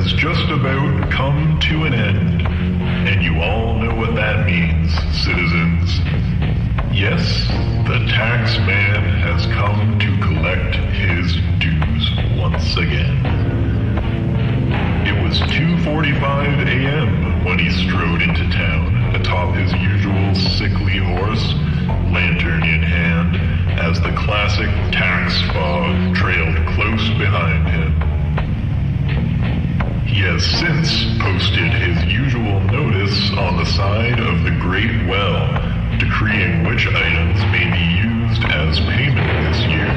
has just about come to an end, and you all know what that means, citizens. Yes, the tax man has come to collect his dues once again. It was 2:45 a.m. when he strode into town atop his usual sickly horse, lantern in hand, as the classic tax fog trailed close behind him. He has since posted his usual notice on the side of the Great Well, decreeing which items may be used as payment this year.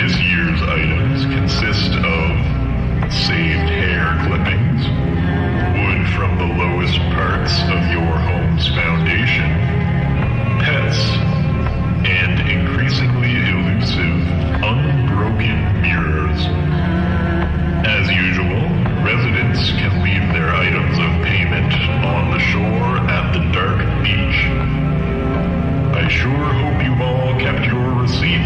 This year's items consist of saved hair clippings, wood from the lowest parts of your home's foundation, pets, and increasingly elusive, unbroken mirrors. As usual, residents can leave their items of payment on the shore at the dark beach. I sure hope you've all kept your receipts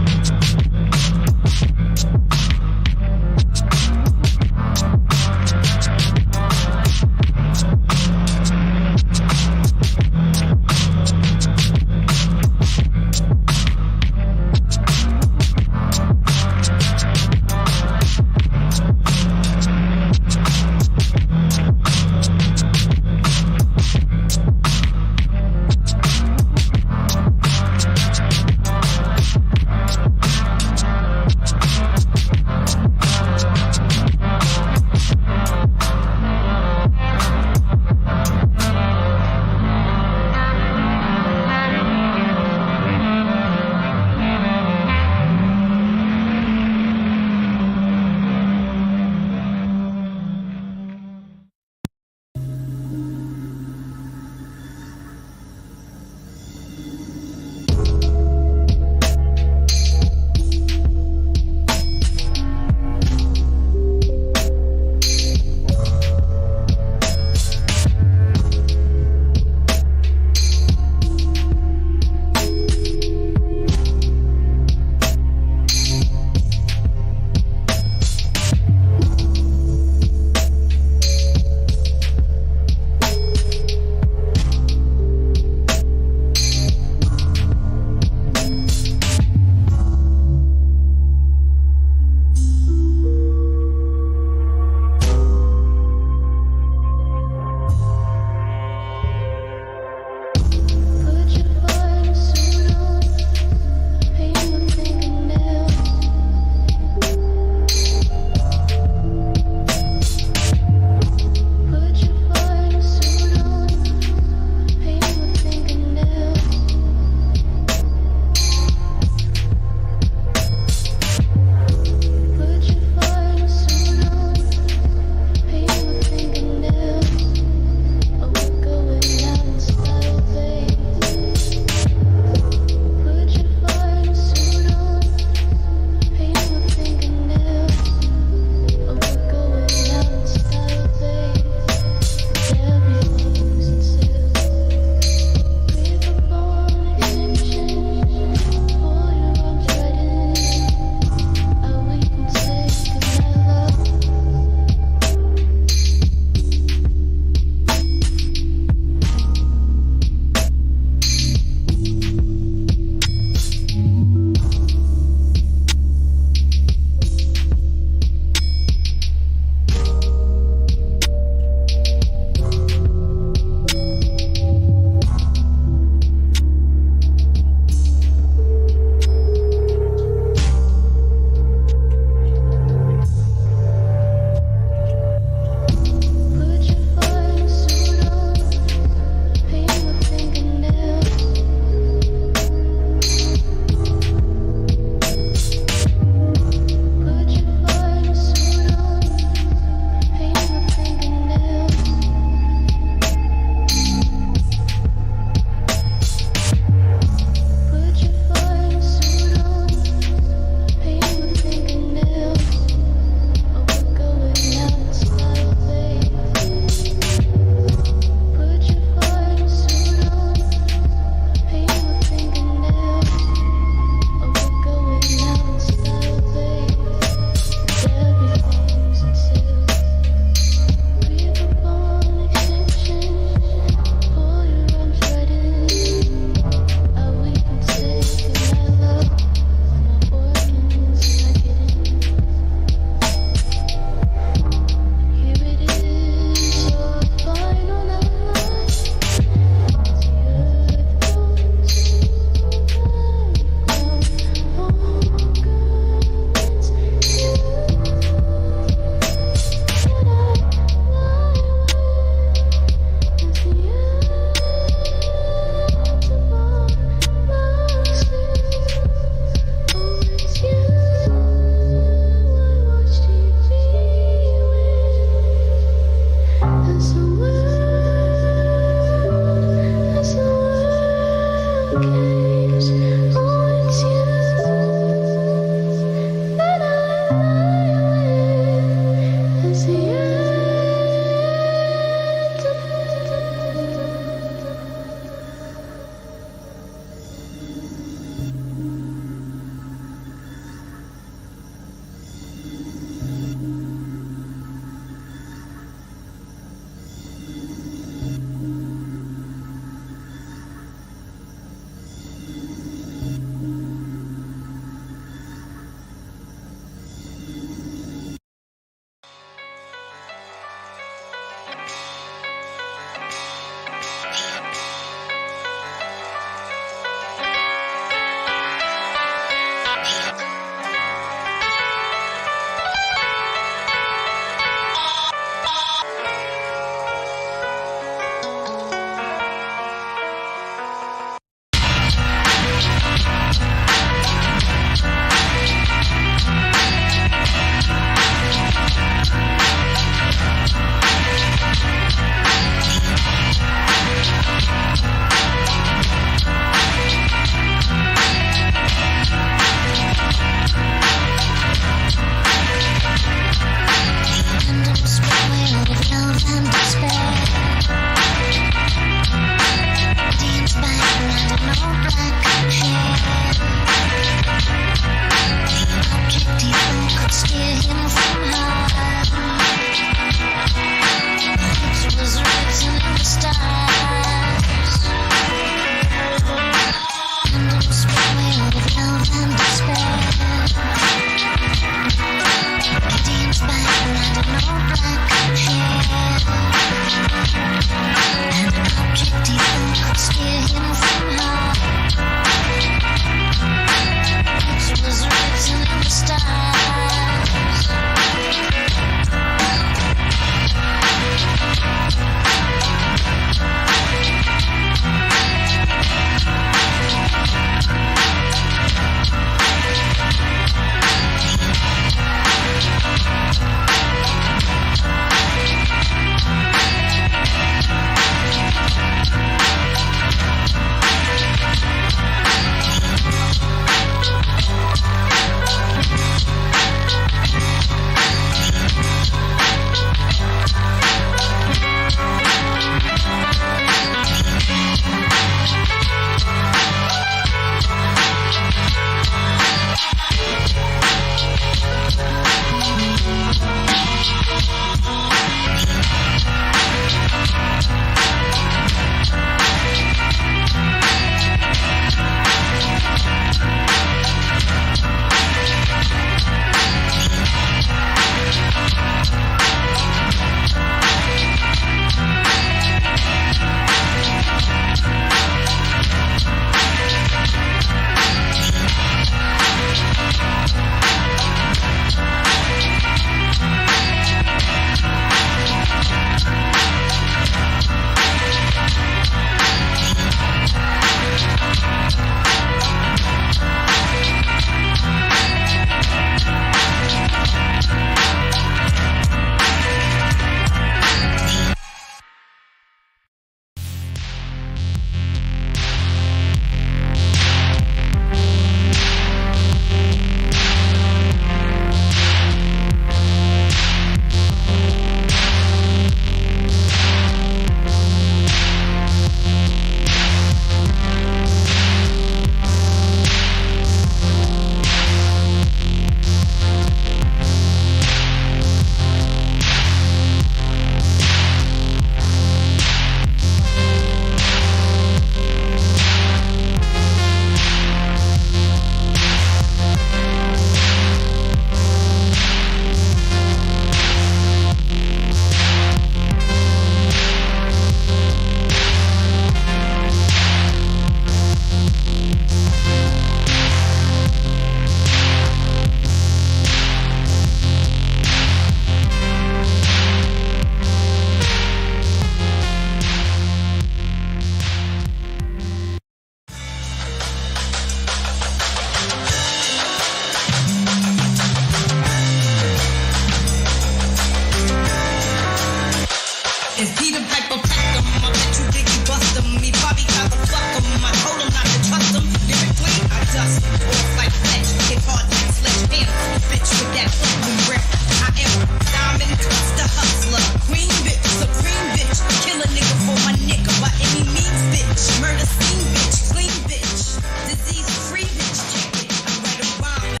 He the pipe of custom. I bet you think you bust him. He probably tried to fuck him. I told him not to trust him. Lyrically, I dust him. Off like flesh. Hit hard like sledgehammer. Bitch with that fucking rip. I am diamond cuts the hustler. Queen bitch, supreme bitch. Kill a nigga for my nigga by any means, bitch. Murder scene bitch, clean bitch. Disease free bitch. Check it. I write a rhyme.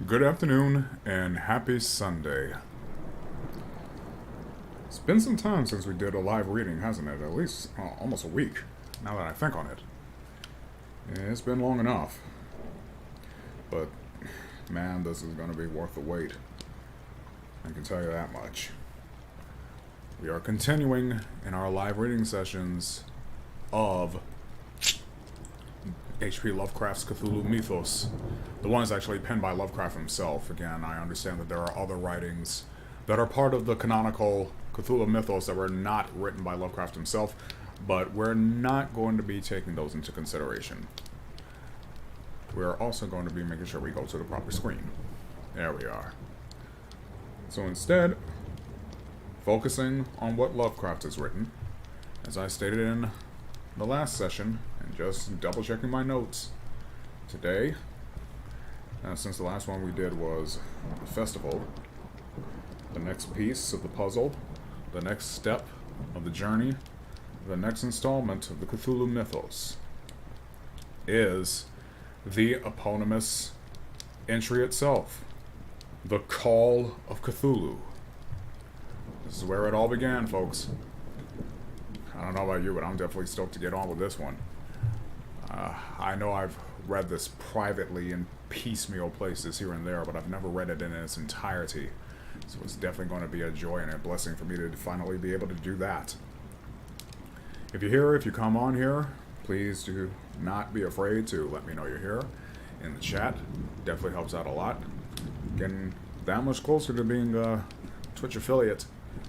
Good afternoon and happy Sunday. It's been some time since we did a live reading, hasn't it? At least almost a week, now that I think on it. It's been long enough. But, man, this is going to be worth the wait. I can tell you that much. We are continuing in our live reading sessions of H.P. Lovecraft's Cthulhu mythos. The one is actually penned by Lovecraft himself. Again, I understand that there are other writings that are part of the canonical Cthulhu mythos that were not written by Lovecraft himself, but we're not going to be taking those into consideration. We're also going to be making sure we go to the proper screen. There we are. So instead, focusing on what Lovecraft has written, as I stated in the last session, and just double checking my notes today, since the last one we did was the festival, the next piece of the puzzle, the next step of the journey, the next installment of the Cthulhu mythos is the eponymous entry itself, the Call of Cthulhu. This is where it all began, folks. I don't know about you, but I'm definitely stoked to get on with this one. I know I've read this privately in piecemeal places here and there, but I've never read it in its entirety. So it's definitely going to be a joy and a blessing for me to finally be able to do that. If you're here, if you come on here, please do not be afraid to let me know you're here in the chat. Definitely helps out a lot. Getting that much closer to being a Twitch affiliate.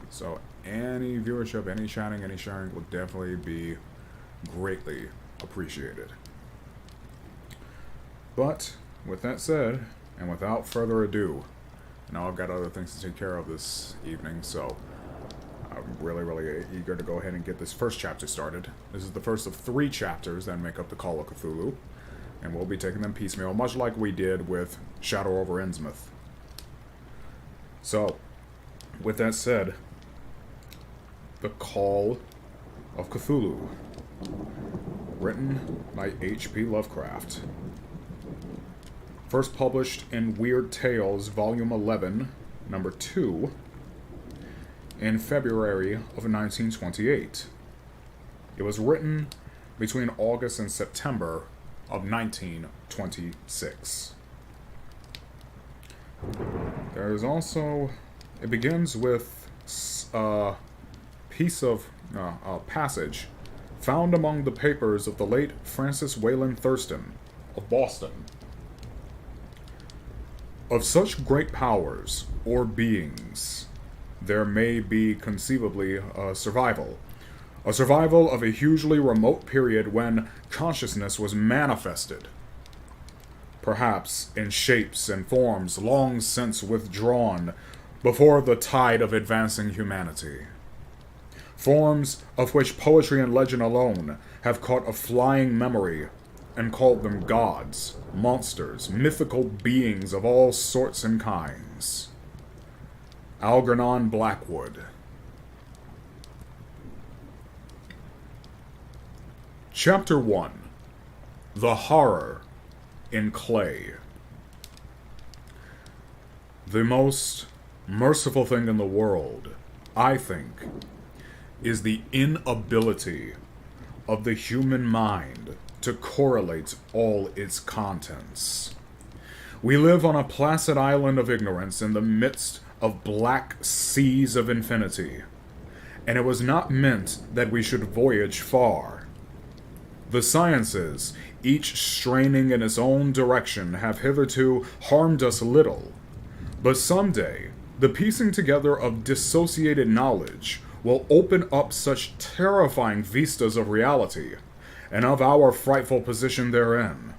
So any viewership, any chatting, any sharing will definitely be greatly appreciated. But with that said, and without further ado, I know I've got other things to take care of this evening, so I'm really eager to go ahead and get this first chapter started. This is the first of 3 chapters that make up the Call of Cthulhu, and we'll be taking them piecemeal, much like we did with Shadow over Innsmouth. So, with that said, the Call of Cthulhu, written by H.P. Lovecraft. First published in Weird Tales, Volume 11, Number 2, in February of 1928. It was written between August and September of 1926. There is also... It begins with a piece of... a passage found among the papers of the late Francis Wayland Thurston of Boston. Of such great powers, or beings, there may be conceivably a survival of a hugely remote period when consciousness was manifested, perhaps in shapes and forms long since withdrawn before the tide of advancing humanity. Forms of which poetry and legend alone have caught a flying memory and called them gods, monsters, mythical beings of all sorts and kinds. Algernon Blackwood. Chapter 1. The Horror in Clay. The most merciful thing in the world, I think, is the inability of the human mind to correlate all its contents. We live on a placid island of ignorance in the midst of black seas of infinity, and it was not meant that we should voyage far. The sciences, each straining in its own direction, have hitherto harmed us little, but someday the piecing together of dissociated knowledge will open up such terrifying vistas of reality, and of our frightful position therein,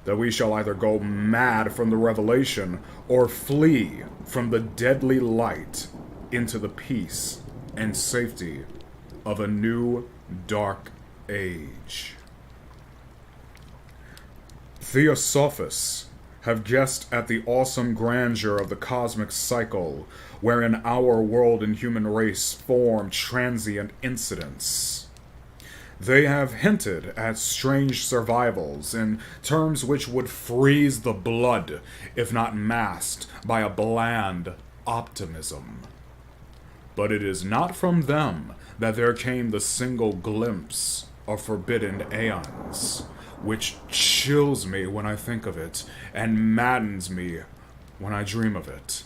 that we shall either go mad from the revelation, or flee from the deadly light into the peace and safety of a new dark age. Theosophists have guessed at the awesome grandeur of the cosmic cycle wherein our world and human race form transient incidents. They have hinted at strange survivals in terms which would freeze the blood if not masked by a bland optimism. But it is not from them that there came the single glimpse of forbidden aeons, which chills me when I think of it, and maddens me when I dream of it.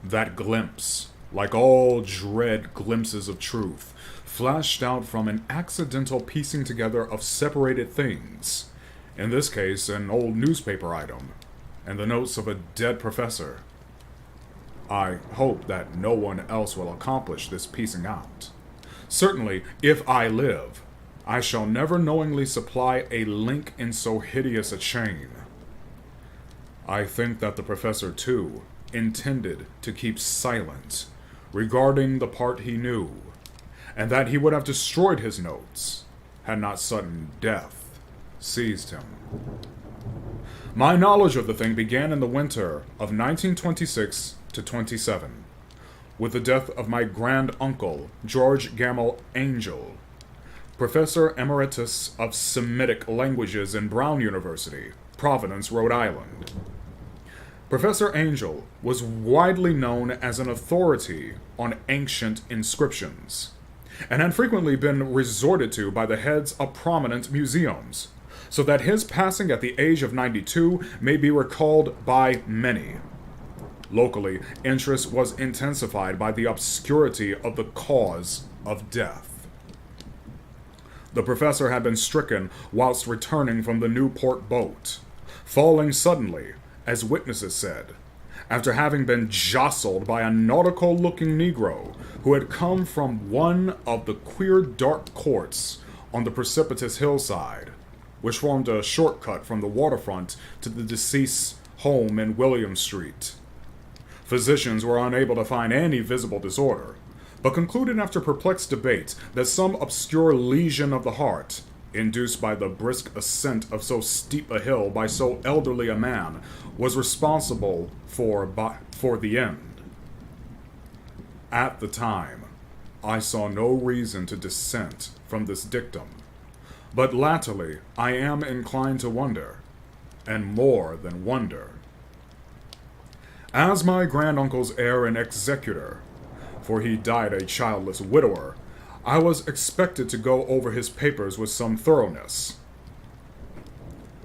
That glimpse, like all dread glimpses of truth, flashed out from an accidental piecing together of separated things, in this case an old newspaper item, and the notes of a dead professor. I hope that no one else will accomplish this piecing out. Certainly, if I live, I shall never knowingly supply a link in so hideous a chain. I think that the professor, too, intended to keep silent regarding the part he knew, and that he would have destroyed his notes had not sudden death seized him. My knowledge of the thing began in the winter of 1926 to 27, with the death of my grand uncle, George Gamble Angel, Professor Emeritus of Semitic Languages in Brown University, Providence, Rhode Island. Professor Angel was widely known as an authority on ancient inscriptions, and had frequently been resorted to by the heads of prominent museums, so that his passing at the age of 92 may be recalled by many. Locally, interest was intensified by the obscurity of the cause of death. The professor had been stricken whilst returning from the Newport boat, falling suddenly, as witnesses said, after having been jostled by a nautical-looking Negro who had come from one of the queer dark courts on the precipitous hillside, which formed a shortcut from the waterfront to the deceased's home in William Street. Physicians were unable to find any visible disorder, but concluded after perplexed debate that some obscure lesion of the heart, induced by the brisk ascent of so steep a hill by so elderly a man, was responsible for the end. At the time, I saw no reason to dissent from this dictum, but latterly I am inclined to wonder, and more than wonder. As my granduncle's heir and executor, for he died a childless widower, I was expected to go over his papers with some thoroughness,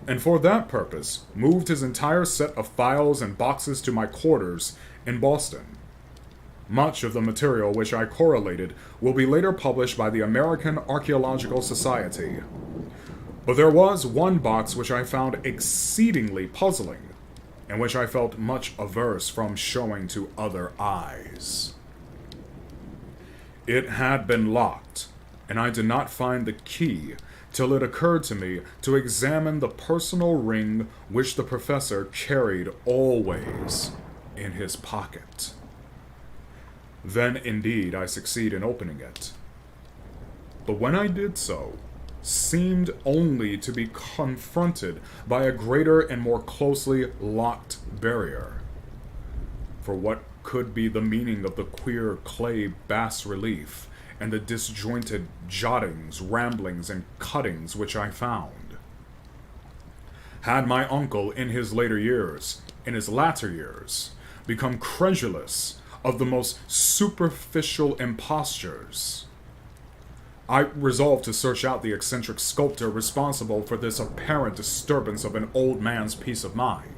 and for that purpose moved his entire set of files and boxes to my quarters in Boston. Much of the material which I correlated will be later published by the American Archaeological Society. But there was one box which I found exceedingly puzzling, and which I felt much averse from showing to other eyes. It had been locked, and I did not find the key till it occurred to me to examine the personal ring which the professor carried always in his pocket. Then indeed I succeed in opening it. But when I did so, seemed only to be confronted by a greater and more closely locked barrier. For what could be the meaning of the queer clay bas-relief and the disjointed jottings, ramblings, and cuttings which I found? Had my uncle in his later years, in his latter years, become credulous of the most superficial impostures, I resolved to search out the eccentric sculptor responsible for this apparent disturbance of an old man's peace of mind.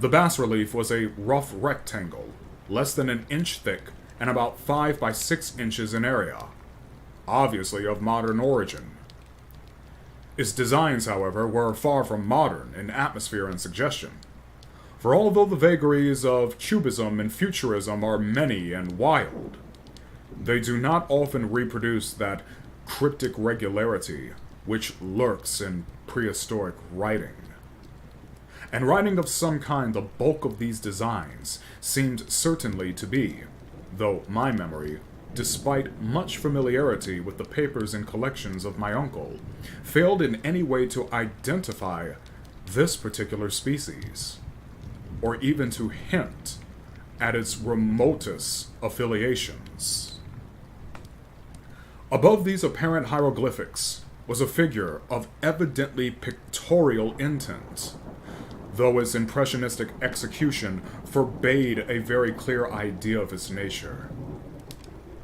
The bas-relief was a rough rectangle, less than an inch thick and about 5 by 6 inches in area, obviously of modern origin. Its designs, however, were far from modern in atmosphere and suggestion, for although the vagaries of cubism and futurism are many and wild, they do not often reproduce that cryptic regularity which lurks in prehistoric writing. And writing of some kind, the bulk of these designs seemed certainly to be, though my memory, despite much familiarity with the papers and collections of my uncle, failed in any way to identify this particular species, or even to hint at its remotest affiliations. Above these apparent hieroglyphics was a figure of evidently pictorial intent, though its impressionistic execution forbade a very clear idea of its nature.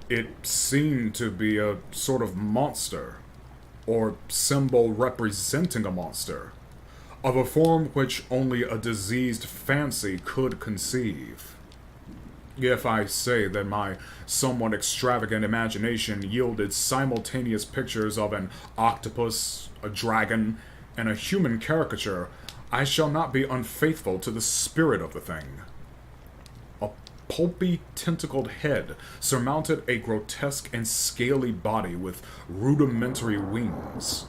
It seemed to be a sort of monster, or symbol representing a monster, of a form which only a diseased fancy could conceive. If I say that my somewhat extravagant imagination yielded simultaneous pictures of an octopus, a dragon, and a human caricature, I shall not be unfaithful to the spirit of the thing. A pulpy, tentacled head surmounted a grotesque and scaly body with rudimentary wings.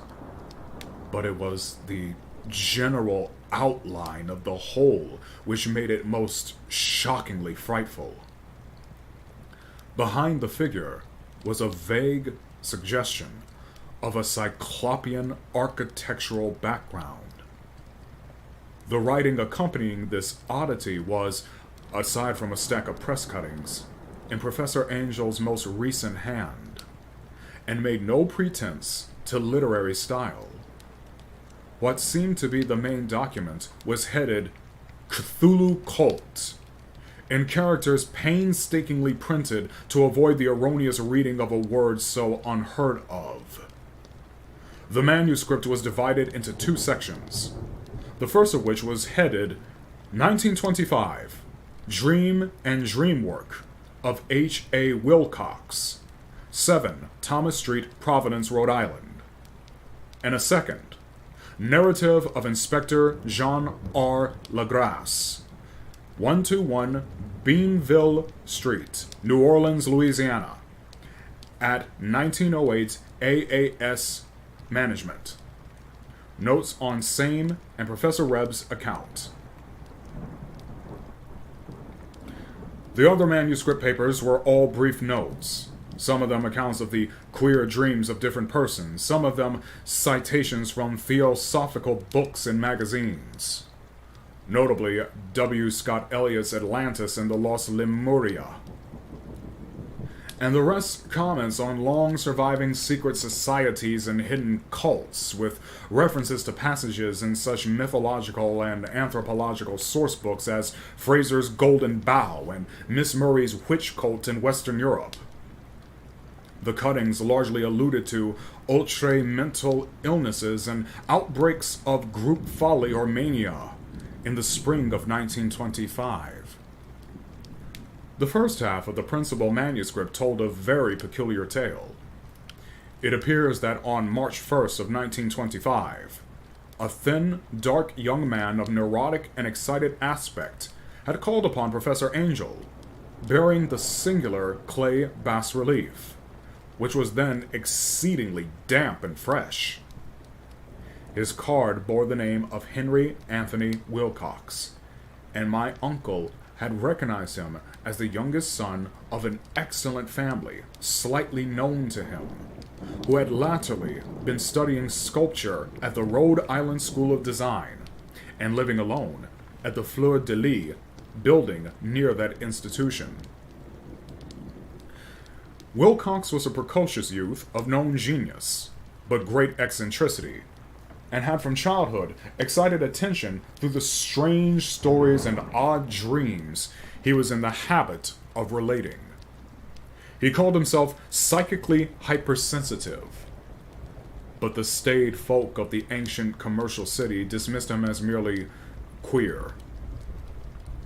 But it was the general outline of the whole which made it most shockingly frightful. Behind the figure was a vague suggestion of a cyclopean architectural background. The writing accompanying this oddity was, aside from a stack of press cuttings, in Professor Angel's most recent hand, and made no pretense to literary style. What seemed to be the main document was headed Cthulhu Cult, in characters painstakingly printed to avoid the erroneous reading of a word so unheard of. The manuscript was divided into 2 sections, the first of which was headed 1925, Dream and Dreamwork of H.A. Wilcox, 7 Thomas Street, Providence, Rhode Island, and a second, Narrative of Inspector Jean R. Lagrasse, 121 Beanville Street, New Orleans, Louisiana, at 1908 AAS Management. Notes on same and Professor Reb's account. The other manuscript papers were all brief notes, some of them accounts of the queer dreams of different persons, some of them citations from theosophical books and magazines, notably W. Scott Eliot's Atlantis and the Lost Lemuria, and the rest comments on long-surviving secret societies and hidden cults, with references to passages in such mythological and anthropological sourcebooks as Fraser's Golden Bough and Miss Murray's Witch Cult in Western Europe. The cuttings largely alluded to ultra-mental illnesses and outbreaks of group folly or mania in the spring of 1925. The first half of the principal manuscript told a very peculiar tale. It appears that on March 1st of 1925, a thin, dark young man of neurotic and excited aspect had called upon Professor Angel, bearing the singular clay bas-relief, which was then exceedingly damp and fresh. His card bore the name of Henry Anthony Wilcox, and my uncle had recognized him as the youngest son of an excellent family, slightly known to him, who had latterly been studying sculpture at the Rhode Island School of Design, and living alone at the Fleur de Lis building near that institution. Wilcox was a precocious youth of known genius, but great eccentricity, and had from childhood excited attention through the strange stories and odd dreams he was in the habit of relating. He called himself psychically hypersensitive, but the staid folk of the ancient commercial city dismissed him as merely queer.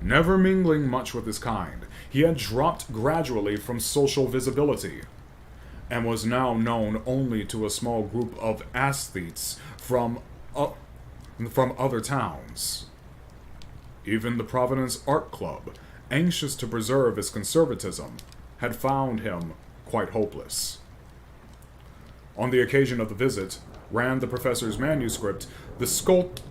Never mingling much with his kind, he had dropped gradually from social visibility, and was now known only to a small group of aesthetes from other towns. Even the Providence Art Club, anxious to preserve its conservatism, had found him quite hopeless. On the occasion of the visit, ran the professor's manuscript, the sculptor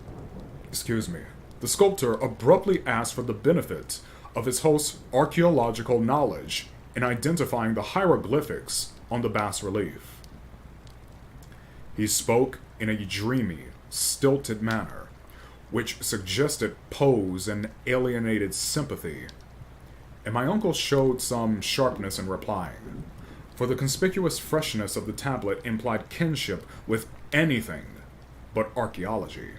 abruptly asked for the benefit of his host's archaeological knowledge in identifying the hieroglyphics on the bas-relief. He spoke in a dreamy, stilted manner, which suggested pose and alienated sympathy, and my uncle showed some sharpness in replying, for the conspicuous freshness of the tablet implied kinship with anything but archaeology.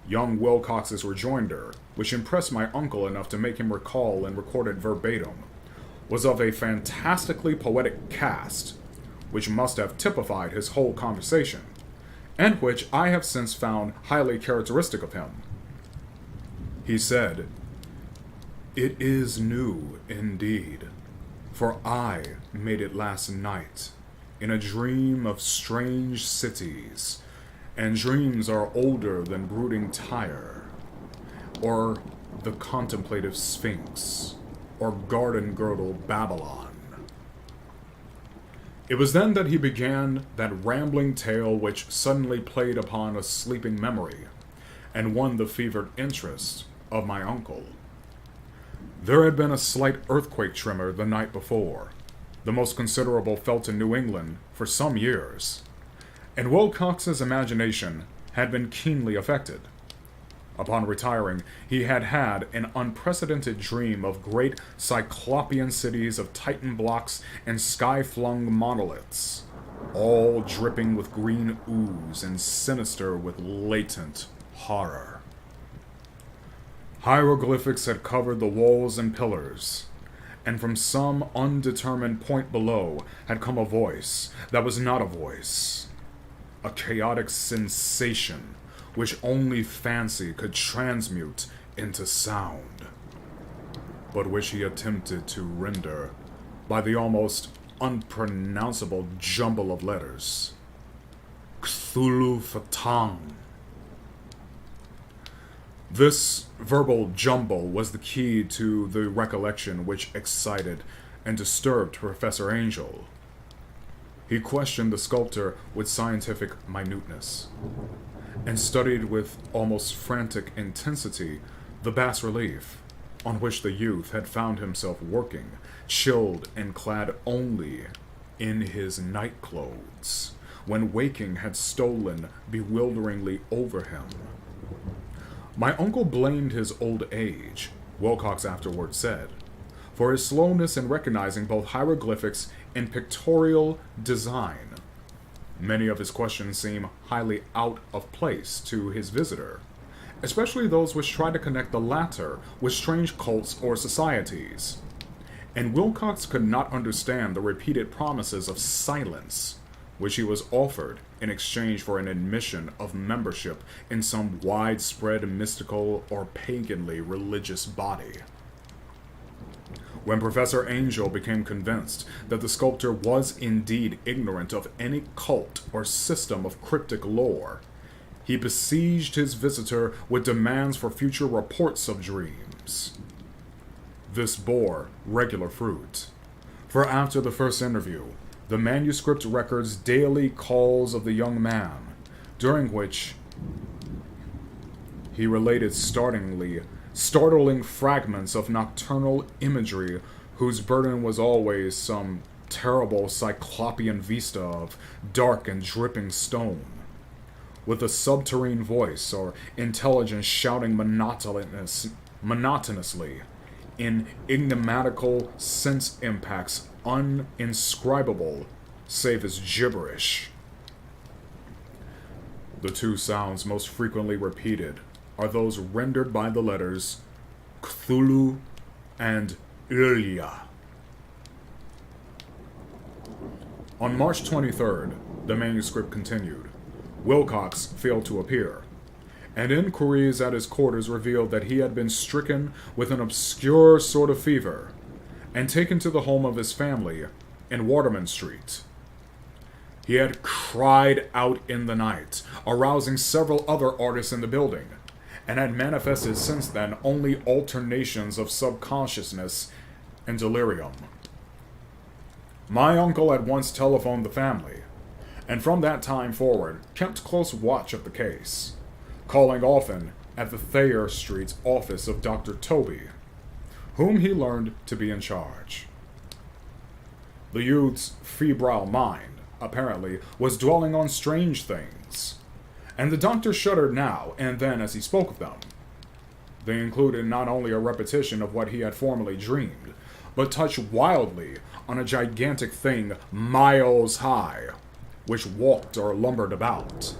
Young Wilcox's rejoinder, which impressed my uncle enough to make him recall and record it verbatim, was of a fantastically poetic cast, which must have typified his whole conversation, and which I have since found highly characteristic of him. He said, "It is new indeed, for I made it last night, in a dream of strange cities, and dreams are older than brooding Tyre, or the contemplative Sphinx, or garden-girdled Babylon." It was then that he began that rambling tale which suddenly played upon a sleeping memory, and won the fevered interest of my uncle. There had been a slight earthquake tremor the night before, the most considerable felt in New England for some years, and Wilcox's imagination had been keenly affected. Upon retiring, he had had an unprecedented dream of great cyclopean cities of Titan blocks and sky-flung monoliths, all dripping with green ooze and sinister with latent horror. Hieroglyphics had covered the walls and pillars, and from some undetermined point below had come a voice that was not a voice, a chaotic sensation which only fancy could transmute into sound, but which he attempted to render by the almost unpronounceable jumble of letters. Cthulhu Fatang. This verbal jumble was the key to the recollection which excited and disturbed Professor Angel. He questioned the sculptor with scientific minuteness, and studied with almost frantic intensity the bas-relief on which the youth had found himself working, chilled and clad only in his night clothes, when waking had stolen bewilderingly over him. My uncle blamed his old age, Wilcox afterward said, for his slowness in recognizing both hieroglyphics and pictorial design. Many of his questions seem highly out of place to his visitor, especially those which try to connect the latter with strange cults or societies. And Wilcox could not understand the repeated promises of silence which he was offered in exchange for an admission of membership in some widespread mystical or paganly religious body. When Professor Angel became convinced that the sculptor was indeed ignorant of any cult or system of cryptic lore, he besieged his visitor with demands for future reports of dreams. This bore regular fruit, for after the first interview, the manuscript records daily calls of the young man, during which he related startling fragments of nocturnal imagery whose burden was always some terrible cyclopean vista of dark and dripping stone, with a subterranean voice or intelligence shouting monotonously in enigmatical sense impacts uninscribable save as gibberish. The two sounds most frequently repeated are those rendered by the letters Cthulhu and Ilya. On March 23rd, the manuscript continued. Wilcox failed to appear, and inquiries at his quarters revealed that he had been stricken with an obscure sort of fever and taken to the home of his family in Waterman Street. He had cried out in the night, arousing several other artists in the building, and had manifested since then only alternations of subconsciousness and delirium. My uncle at once telephoned the family, and from that time forward kept close watch of the case, calling often at the Thayer Street office of Dr. Toby, whom he learned to be in charge. The youth's febrile mind, apparently, was dwelling on strange things, and the doctor shuddered now and then as he spoke of them. They included not only a repetition of what he had formerly dreamed, but touched wildly on a gigantic thing miles high, which walked or lumbered about.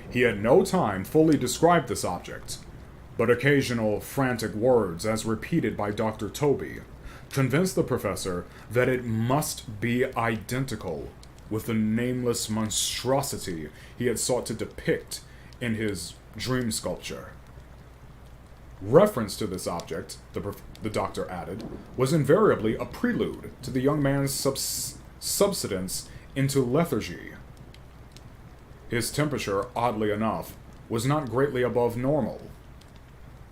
He had no time fully described this object, but occasional frantic words, as repeated by Dr. Toby, convinced the professor that it must be identical with the nameless monstrosity he had sought to depict in his dream sculpture. Reference to this object, the doctor added, was invariably a prelude to the young man's subsidence into lethargy. His temperature, oddly enough, was not greatly above normal,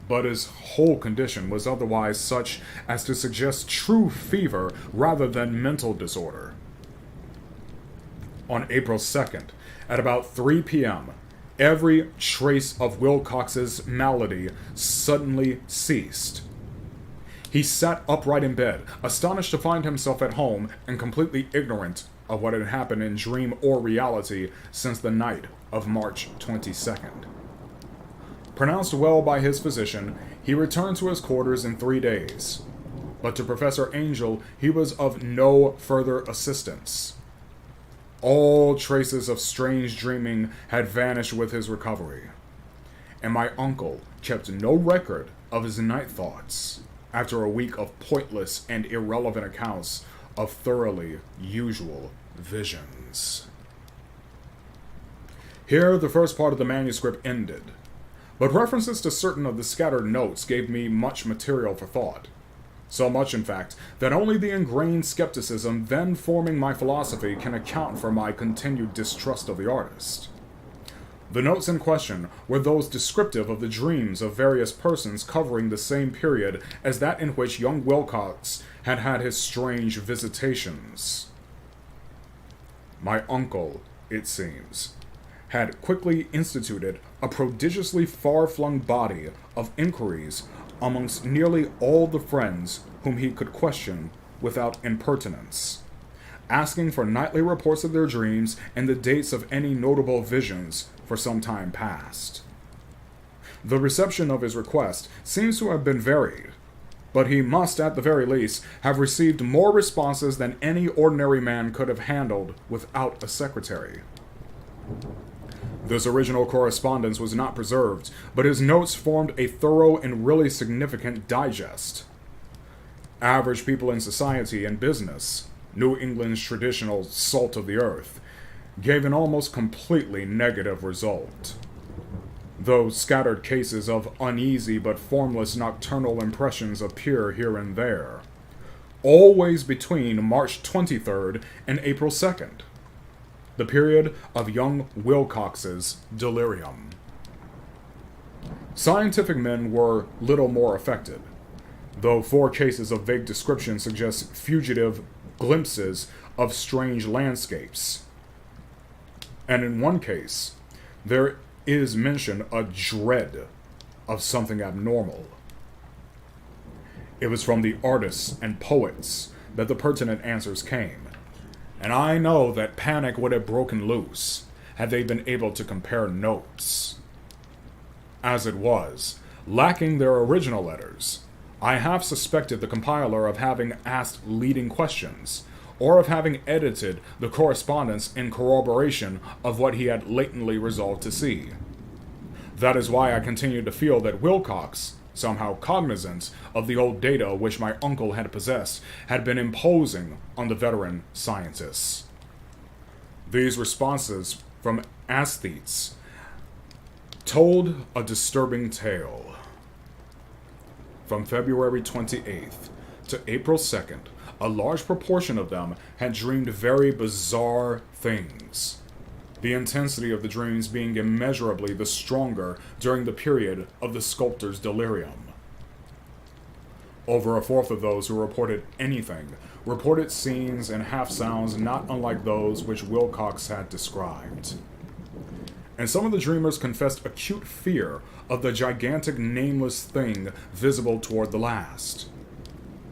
but his whole condition was otherwise such as to suggest true fever rather than mental disorder. On April 2nd, at about 3 p.m., every trace of Wilcox's malady suddenly ceased. He sat upright in bed, astonished to find himself at home and completely ignorant of what had happened in dream or reality since the night of March 22nd. Pronounced well by his physician, he returned to his quarters in 3 days, but to Professor Angel he was of no further assistance. All traces of strange dreaming had vanished with his recovery, and my uncle kept no record of his night thoughts after a week of pointless and irrelevant accounts of thoroughly usual visions. Here the first part of the manuscript ended, but references to certain of the scattered notes gave me much material for thought. So much, in fact, that only the ingrained skepticism then forming my philosophy can account for my continued distrust of the artist. The notes in question were those descriptive of the dreams of various persons covering the same period as that in which young Wilcox had had his strange visitations. My uncle, it seems, had quickly instituted a prodigiously far-flung body of inquiries amongst nearly all the friends whom he could question without impertinence, asking for nightly reports of their dreams and the dates of any notable visions for some time past. The reception of his request seems to have been varied, but he must, at the very least, have received more responses than any ordinary man could have handled without a secretary. This original correspondence was not preserved, but his notes formed a thorough and really significant digest. Average people in society and business, New England's traditional salt of the earth, gave an almost completely negative result, though scattered cases of uneasy but formless nocturnal impressions appear here and there, always between March 23rd and April 2nd. The period of young Wilcox's delirium. Scientific men were little more affected, though 4 cases of vague description suggest fugitive glimpses of strange landscapes. And in one case, there is mention a dread of something abnormal. It was from the artists and poets that the pertinent answers came, and I know that panic would have broken loose had they been able to compare notes. As it was, lacking their original letters, I half suspected the compiler of having asked leading questions, or of having edited the correspondence in corroboration of what he had latently resolved to see. That is why I continued to feel that Wilcox, somehow cognizant of the old data which my uncle had possessed, had been imposing on the veteran scientists. These responses from aesthetes told a disturbing tale. From February 28th to April 2nd, a large proportion of them had dreamed very bizarre things, the intensity of the dreams being immeasurably the stronger during the period of the sculptor's delirium. Over a fourth of those who reported anything reported scenes and half-sounds not unlike those which Wilcox had described. And some of the dreamers confessed acute fear of the gigantic nameless thing visible toward the last.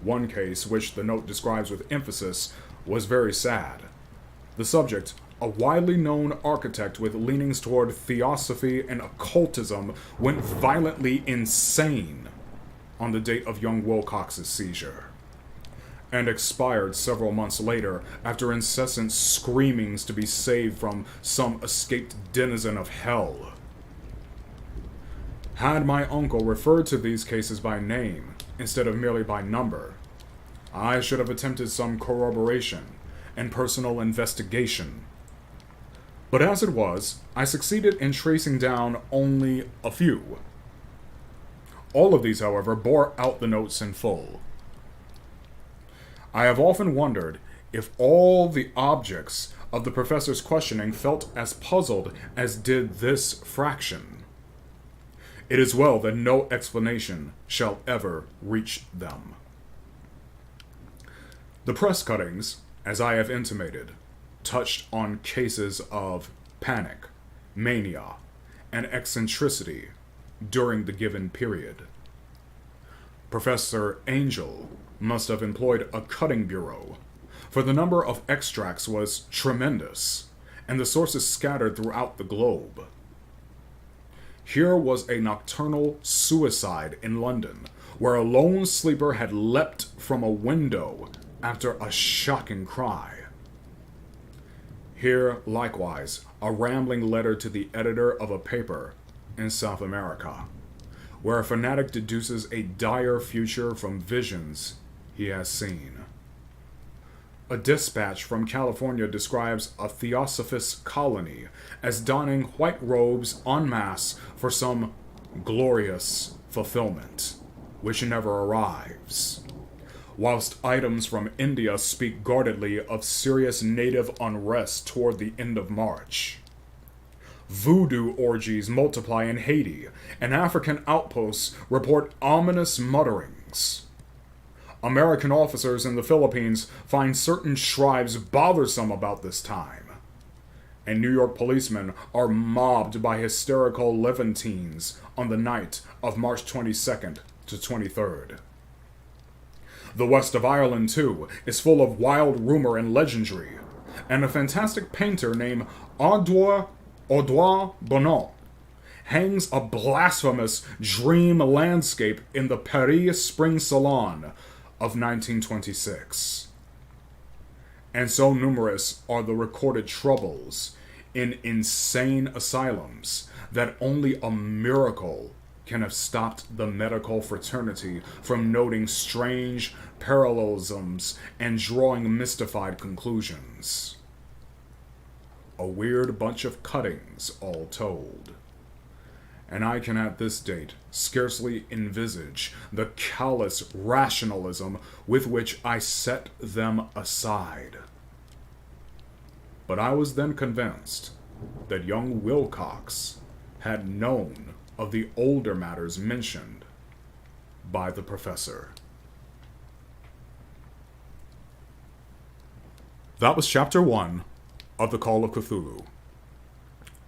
One case, which the note describes with emphasis, was very sad. The subject, a widely known architect with leanings toward theosophy and occultism, went violently insane on the date of young Wilcox's seizure, and expired several months later after incessant screamings to be saved from some escaped denizen of hell. Had my uncle referred to these cases by name instead of merely by number, I should have attempted some corroboration and personal investigation. But as it was, I succeeded in tracing down only a few. All of these, however, bore out the notes in full. I have often wondered if all the objects of the professor's questioning felt as puzzled as did this fraction. It is well that no explanation shall ever reach them. The press cuttings, as I have intimated, touched on cases of panic, mania, and eccentricity during the given period. Professor Angel must have employed a cutting bureau, for the number of extracts was tremendous, and the sources scattered throughout the globe. Here was a nocturnal suicide in London, where a lone sleeper had leapt from a window after a shocking cry. Here, likewise, a rambling letter to the editor of a paper in South America, where a fanatic deduces a dire future from visions he has seen. A dispatch from California describes a theosophist colony as donning white robes en masse for some glorious fulfillment, which never arrives, whilst items from India speak guardedly of serious native unrest toward the end of March. Voodoo orgies multiply in Haiti, and African outposts report ominous mutterings. American officers in the Philippines find certain tribes bothersome about this time, and New York policemen are mobbed by hysterical Levantines on the night of March 22nd to 23rd. The west of Ireland, too, is full of wild rumor and legendry, and a fantastic painter named Audouin Bonneau hangs a blasphemous dream landscape in the Paris Spring Salon of 1926. And so numerous are the recorded troubles in insane asylums that only a miracle can have stopped the medical fraternity from noting strange parallelisms and drawing mystified conclusions. A weird bunch of cuttings, all told. And I can at this date scarcely envisage the callous rationalism with which I set them aside. But I was then convinced that young Wilcox had known of the older matters mentioned by the professor. That was Chapter 1 of The Call of Cthulhu.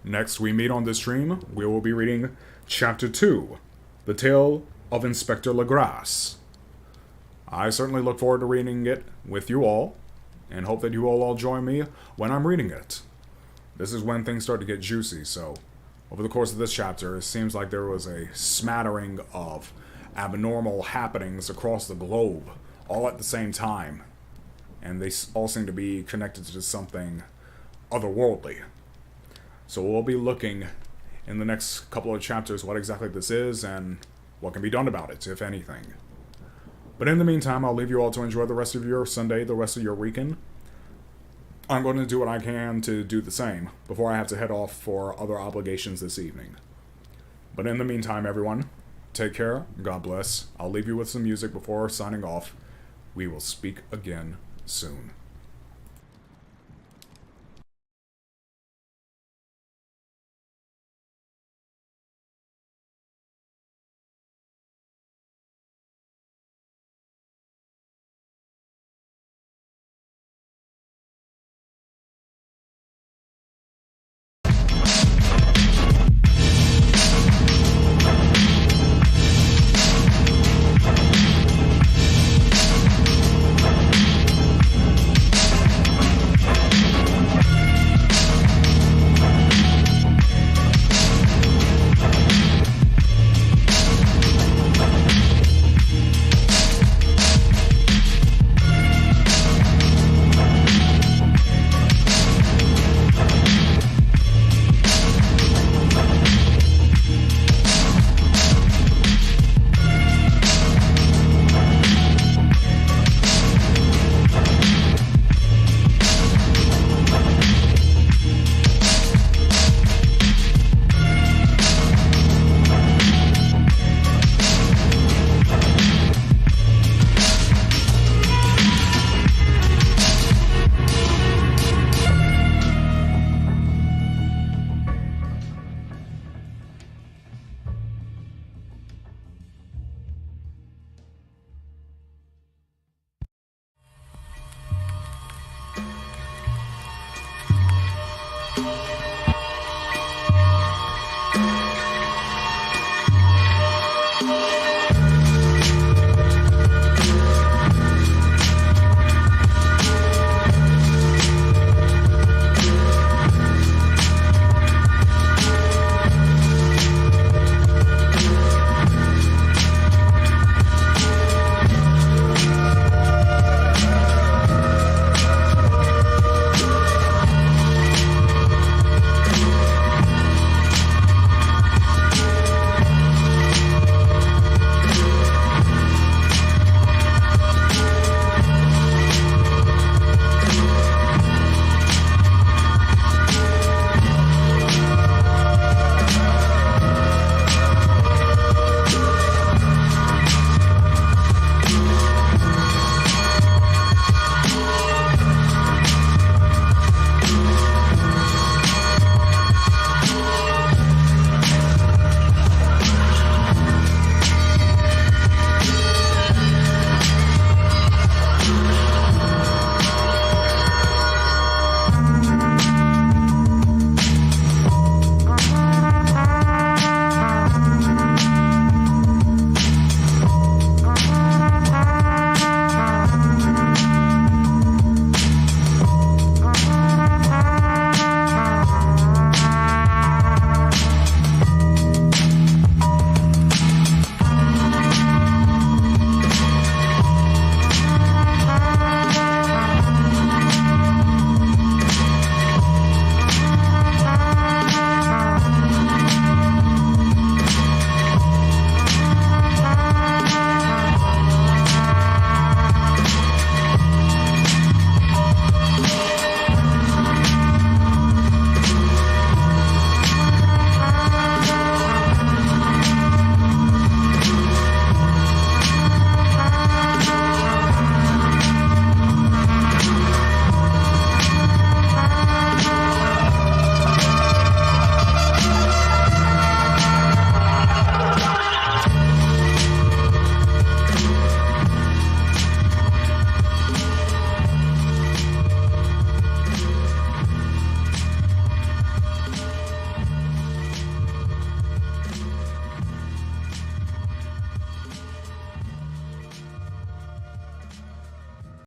Next we meet on this stream, we will be reading Chapter 2, The Tale of Inspector Legrasse. I certainly look forward to reading it with you all, and hope that you all join me when I'm reading it. This is when things start to get juicy, so over the course of this chapter, it seems like there was a smattering of abnormal happenings across the globe, all at the same time, and they all seem to be connected to something otherworldly. So we'll be looking in the next couple of chapters what exactly this is and what can be done about it, if anything. But in the meantime, I'll leave you all to enjoy the rest of your Sunday, the rest of your weekend. I'm going to do what I can to do the same before I have to head off for other obligations this evening. But in the meantime, everyone, take care. God bless. I'll leave you with some music before signing off. We will speak again soon.